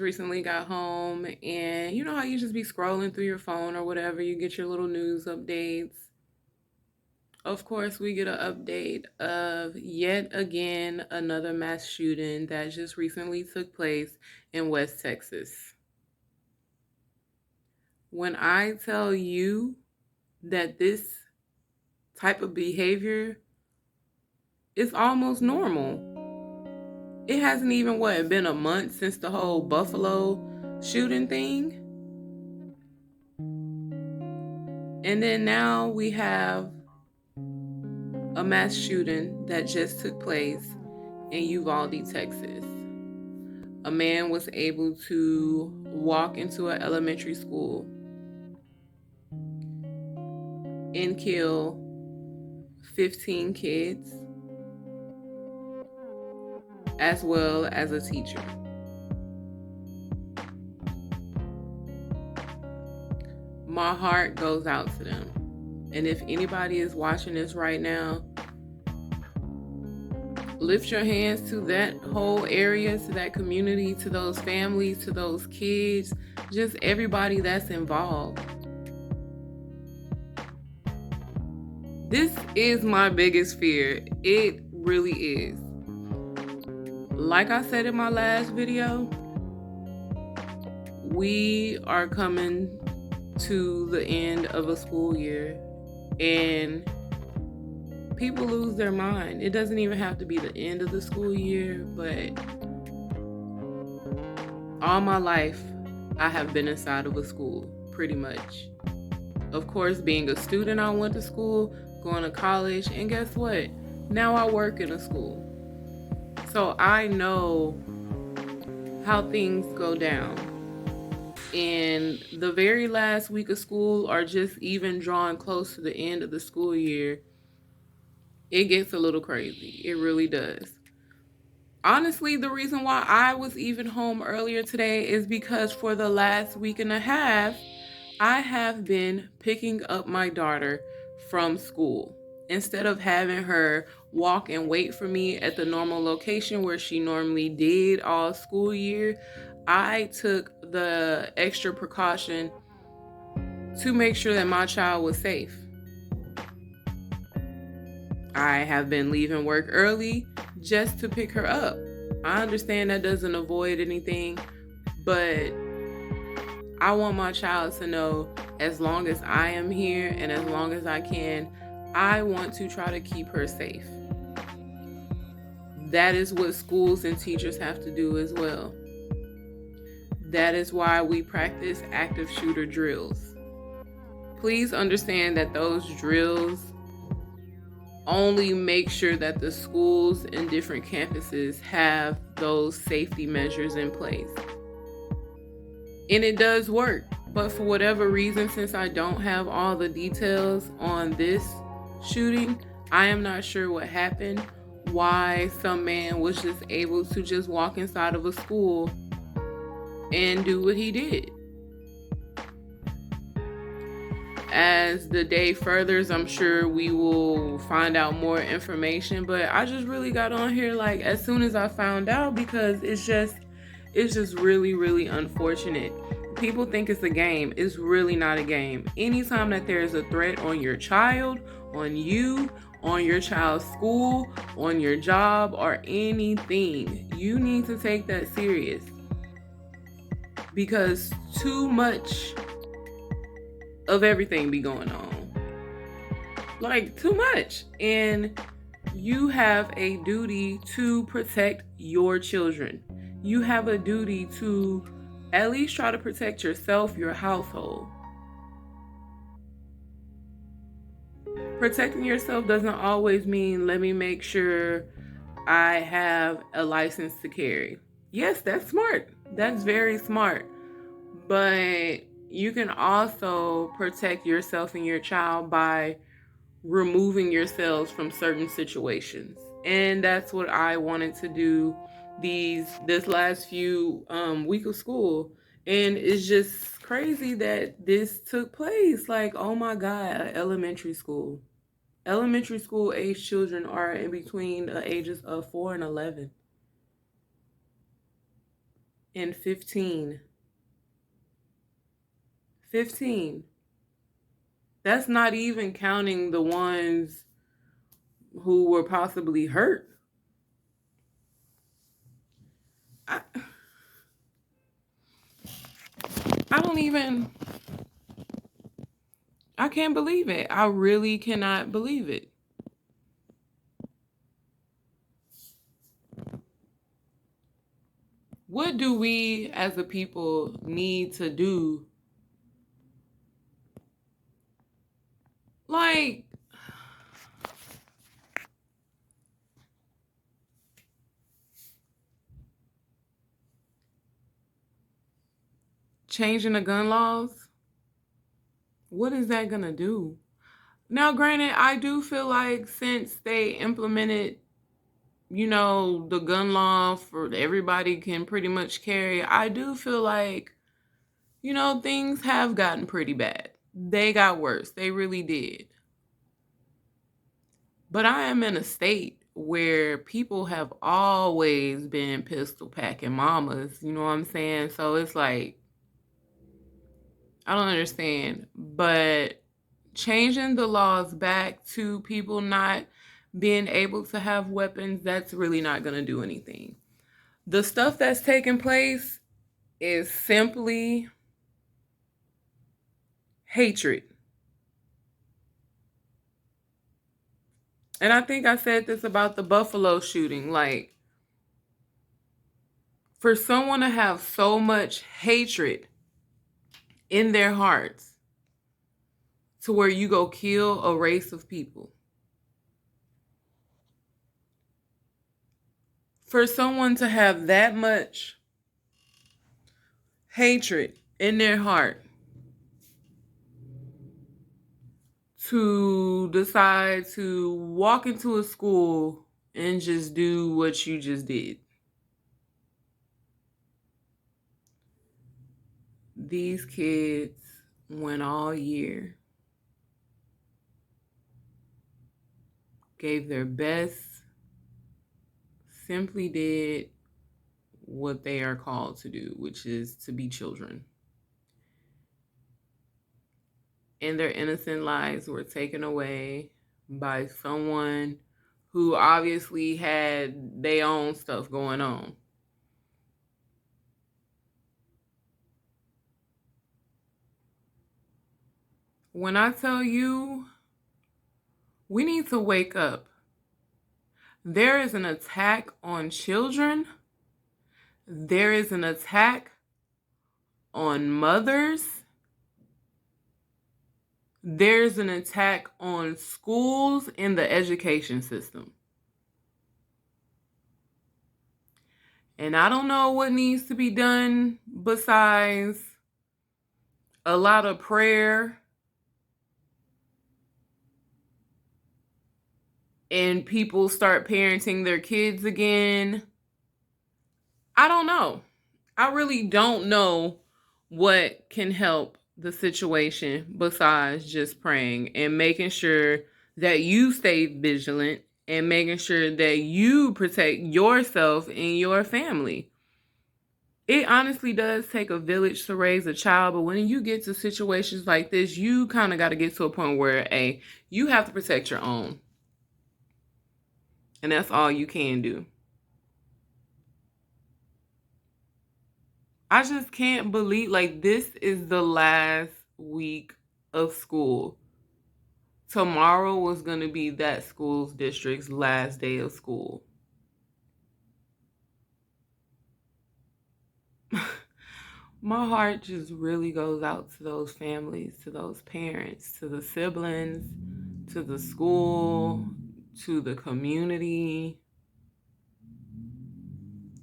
recently got home, and you know how you just be scrolling through your phone or whatever, you get your little news updates. Of course, we get an update of yet again another mass shooting that just recently took place in West Texas. When I tell you that this type of behavior is almost normal, it hasn't even been a month since the whole Buffalo shooting thing. And then now we have a mass shooting that just took place in Uvalde, Texas. A man was able to walk into an elementary school and kill 15 kids, as well as a teacher. My heart goes out to them. And if anybody is watching this right now, lift your hands to that whole area, to that community, to those families, to those kids, just everybody that's involved. This is my biggest fear. It really is. Like I said in my last video, we are coming to the end of a school year, and people lose their mind. It doesn't even have to be the end of the school year, but all my life, I have been inside of a school, pretty much. Of course, being a student, I went to school, going to college, and guess what? Now I work in a school. So I know how things go down. And the very last week of school, or just even drawing close to the end of the school year, it gets a little crazy. It really does. Honestly, the reason why I was even home earlier today is because for the last week and a half, I have been picking up my daughter from school. Instead of having her walk and wait for me at the normal location where she normally did all school year, I took the extra precaution to make sure that my child was safe. I have been leaving work early just to pick her up. I understand that doesn't avoid anything, but I want my child to know as long as I am here and as long as I can, I want to try to keep her safe. That is what schools and teachers have to do as well. That is why we practice active shooter drills. Please understand that those drills only make sure that the schools and different campuses have those safety measures in place. And it does work. But for whatever reason, since I don't have all the details on this shooting, I am not sure what happened, why some man was just able to just walk inside of a school and do what he did. As the day furthers, I'm sure we will find out more information, but I just really got on here like as soon as I found out, because it's just really, really unfortunate. People think it's a game. It's really not a game. Anytime that there is a threat on your child, on you, on your child's school, on your job, or anything, you need to take that serious, because too much of everything be going on. Like, too much. And you have a duty to protect your children. You have a duty to at least try to protect yourself, your household. Protecting yourself doesn't always mean let me make sure I have a license to carry. Yes, that's smart. That's very smart. But you can also protect yourself and your child by removing yourselves from certain situations. And that's what I wanted to do this last few week of school. And it's just crazy that this took place. Like, oh my God, elementary school. Elementary school age children are in between the ages of 4 and 11. and 15. 15. That's not even counting the ones who were possibly hurt. I, I don't even, I can't believe it. I really cannot believe it. What do we as a people need to do? Like, changing the gun laws? What is that going to do? Now, granted, I do feel like since they implemented, the gun law for everybody can pretty much carry, I do feel like, things have gotten pretty bad. They got worse. They really did. But I am in a state where people have always been pistol packing mamas. You know what I'm saying? So it's like, I don't understand. But changing the laws back to people not being able to have weapons, that's really not going to do anything. The stuff that's taking place is simply hatred. And I think I said this about the Buffalo shooting. Like, for someone to have so much hatred in their hearts to where you go kill a race of people. For someone to have that much hatred in their heart to decide to walk into a school and just do what you just did. These kids went all year, gave their best, simply did what they are called to do, which is to be children. And their innocent lives were taken away by someone who obviously had their own stuff going on. When I tell you, we need to wake up. There is an attack on children. There is an attack on mothers. There's an attack on schools and the education system. And I don't know what needs to be done besides a lot of prayer and people start parenting their kids again. I don't know. I really don't know what can help the situation besides just praying and making sure that you stay vigilant and making sure that you protect yourself and your family. It honestly does take a village to raise a child, but when you get to situations like this, you kind of got to get to a point where, you have to protect your own. And that's all you can do. I just can't believe, this is the last week of school. Tomorrow was going to be that school district's last day of school. My heart just really goes out to those families, to those parents, to the siblings, to the school, to the community.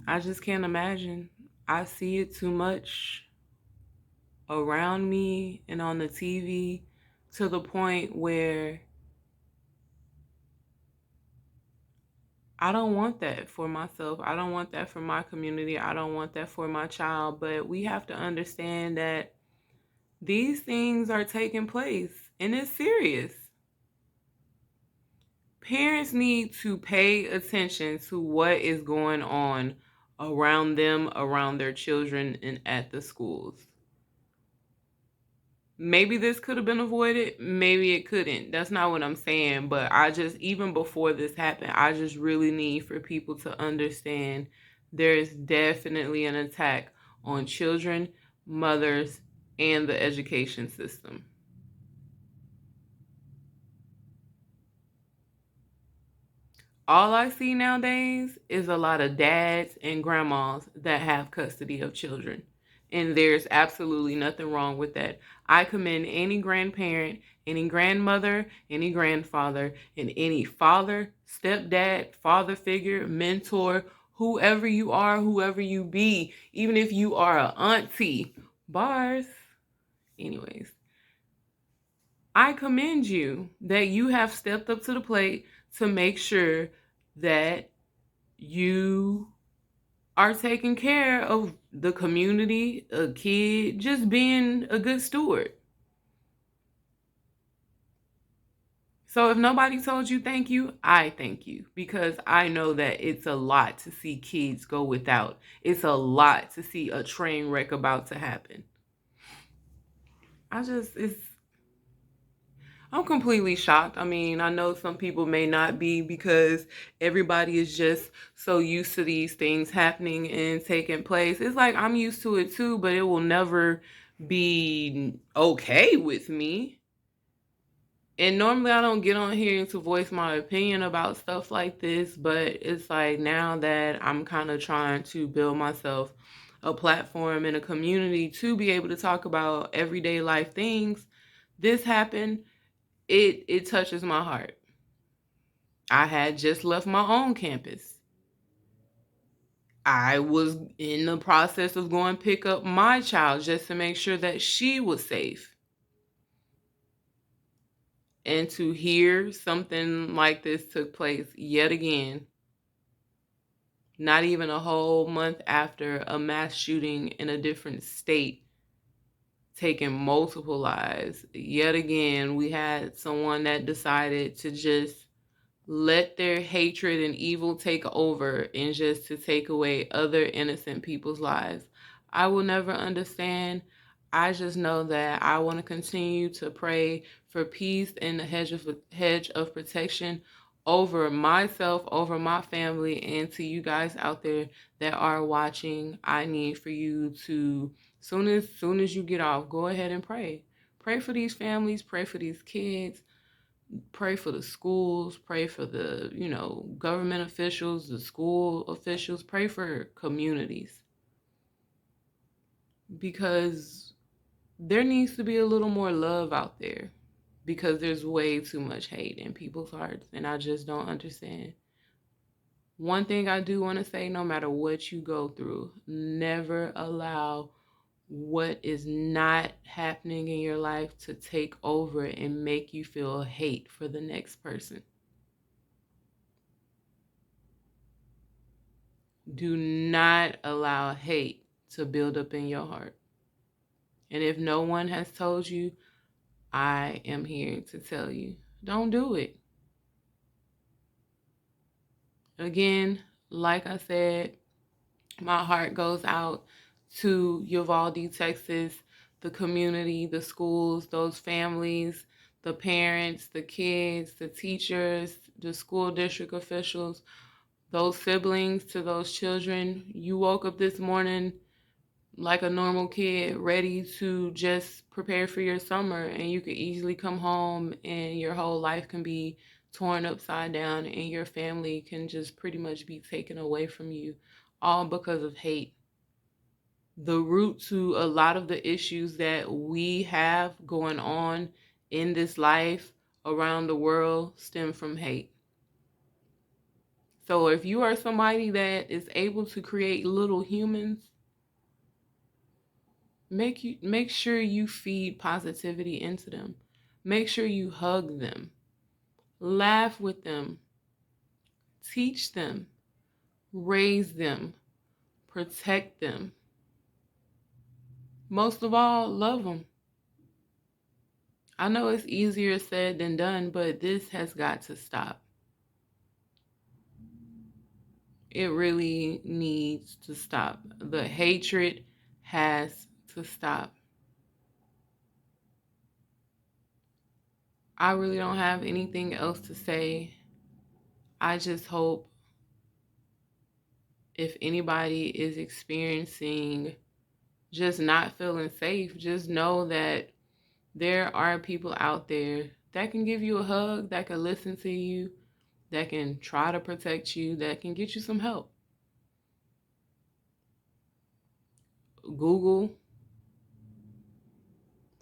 I just can't imagine. I see it too much around me and on the TV to the point where I don't want that for myself. I don't want that for my community. I don't want that for my child. But we have to understand that these things are taking place and it's serious. Parents need to pay attention to what is going on around them, around their children, and at the schools. Maybe this could have been avoided, maybe it couldn't. That's not what I'm saying, but I just, even before this happened, I just really need for people to understand there is definitely an attack on children, mothers, and the education system. All I see nowadays is a lot of dads and grandmas that have custody of children. And there's absolutely nothing wrong with that. I commend any grandparent, any grandmother, any grandfather, and any father, stepdad, father figure, mentor, whoever you are, whoever you be, even if you are a auntie. Bars. Anyways, I commend you that you have stepped up to the plate to make sure that you are taking care of the community, a kid, just being a good steward. So if nobody told you thank you, I thank you because I know that it's a lot to see kids go without. It's a lot to see a train wreck about to happen. I'm completely shocked. I mean, I know some people may not be because everybody is just so used to these things happening and taking place. It's like I'm used to it too, but it will never be okay with me. And normally I don't get on here to voice my opinion about stuff like this, but it's like now that I'm kind of trying to build myself a platform and a community to be able to talk about everyday life things, this happened. It touches my heart. I had just left my own campus. I was in the process of going pick up my child just to make sure that she was safe. And to hear something like this took place yet again, not even a whole month after a mass shooting in a different state, taking multiple lives. Yet again, we had someone that decided to just let their hatred and evil take over and just to take away other innocent people's lives. I will never understand. I just know that I want to continue to pray for peace and the hedge of protection over myself, over my family, and to you guys out there that are watching. I need for you to soon as you get off, go ahead and pray. Pray for these families, pray for these kids, pray for the schools, pray for the, government officials, the school officials, pray for communities because there needs to be a little more love out there because there's way too much hate in people's hearts and I just don't understand. One thing I do want to say, no matter what you go through, never allow what is not happening in your life to take over and make you feel hate for the next person. Do not allow hate to build up in your heart. And if no one has told you, I am here to tell you, don't do it. Again, like I said, my heart goes out to Uvalde, Texas, the community, the schools, those families, the parents, the kids, the teachers, the school district officials, those siblings to those children. You woke up this morning like a normal kid, ready to just prepare for your summer, and you could easily come home and your whole life can be torn upside down and your family can just pretty much be taken away from you, all because of hate. The root to a lot of the issues that we have going on in this life around the world stem from hate. So if you are somebody that is able to create little humans, make sure you feed positivity into them. Make sure you hug them. Laugh with them. Teach them. Raise them. Protect them. Most of all, love them. I know it's easier said than done, but this has got to stop. It really needs to stop. The hatred has to stop. I really don't have anything else to say. I just hope if anybody is experiencing just not feeling safe, just know that there are people out there that can give you a hug, that can listen to you, that can try to protect you, that can get you some help. Google,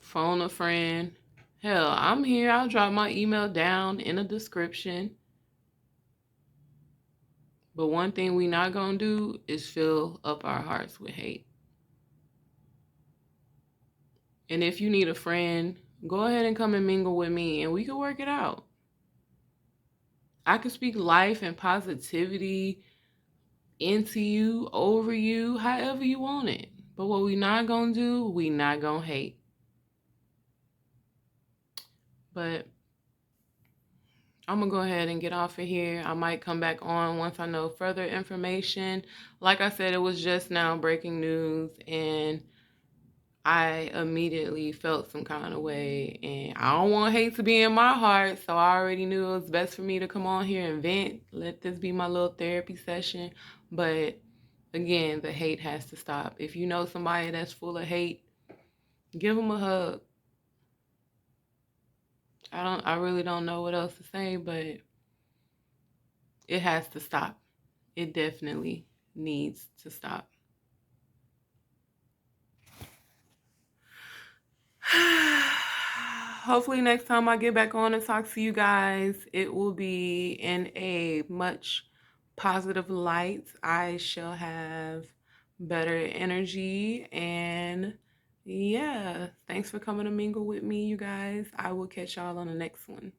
phone a friend. Hell, I'm here. I'll drop my email down in the description. But one thing we not gonna do is fill up our hearts with hate. And if you need a friend, go ahead and come and mingle with me and we can work it out. I can speak life and positivity into you, over you, however you want it. But what we not gonna do, we not gonna hate. But I'm gonna go ahead and get off of here. I might come back on once I know further information. Like I said, it was just now breaking news and I immediately felt some kind of way, and I don't want hate to be in my heart, so I already knew it was best for me to come on here and vent. Let this be my little therapy session. But again, the hate has to stop. If you know somebody that's full of hate, give them a hug. I really don't know what else to say, but it has to stop. It definitely needs to stop. Hopefully next time I get back on and talk to you guys, it will be in a much positive light. I shall have better energy, and yeah, thanks for coming to mingle with me, you guys. I will catch y'all on the next one.